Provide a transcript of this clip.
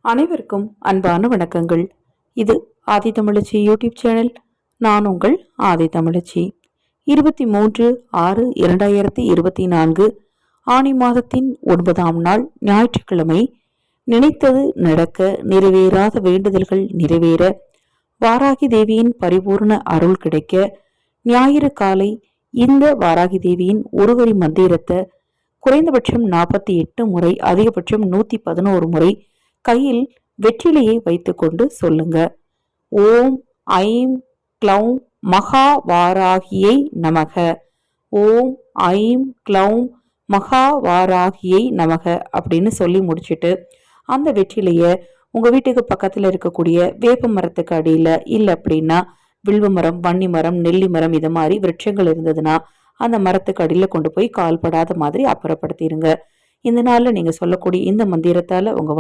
அனைவருக்கும் அன்பான வணக்கங்கள். இது ஆதி தமிழச்சி யூடியூப் சேனல். நான் உங்கள் ஆதி தமிழச்சி. 23/6/2024 ஆனி மாதத்தின் 9ஆம் நாள் ஞாயிற்றுக்கிழமை. நினைத்தது நடக்க, நிறைவேறாத வேண்டுதல்கள் நிறைவேற, வாராகி தேவியின் பரிபூர்ண அருள் கிடைக்க, ஞாயிறு காலை இந்த வாராகி தேவியின் ஒருவரி மந்திரத்தை குறைந்தபட்சம் 48 முறை, அதிகபட்சம் 111 முறை கையில் வெற்றிலையை வைத்துக்கொண்டு சொல்லுங்க. ஓம் ஐம் க்ளௌம் மகா வாராகியை நமக. ஓம் ஐம் க்ளௌம் மகா வாராகியை நமக அப்படின்னு சொல்லி முடிச்சுட்டு அந்த வெற்றிலைய உங்க வீட்டுக்கு பக்கத்துல இருக்கக்கூடிய வேப்ப மரத்துக்கு அடியில, இல்லை அப்படின்னா வில்வ மரம், வன்னி மரம், நெல்லி மரம், இது மாதிரி விருட்சங்கள் இருந்ததுன்னா அந்த மரத்துக்கு அடியில கொண்டு போய் கால்படாத மாதிரி அப்புறப்படுத்திடுங்க. இந்த நாள்ல நீங்க சொல்லக்கூடிய இந்த மந்திரத்தால உங்க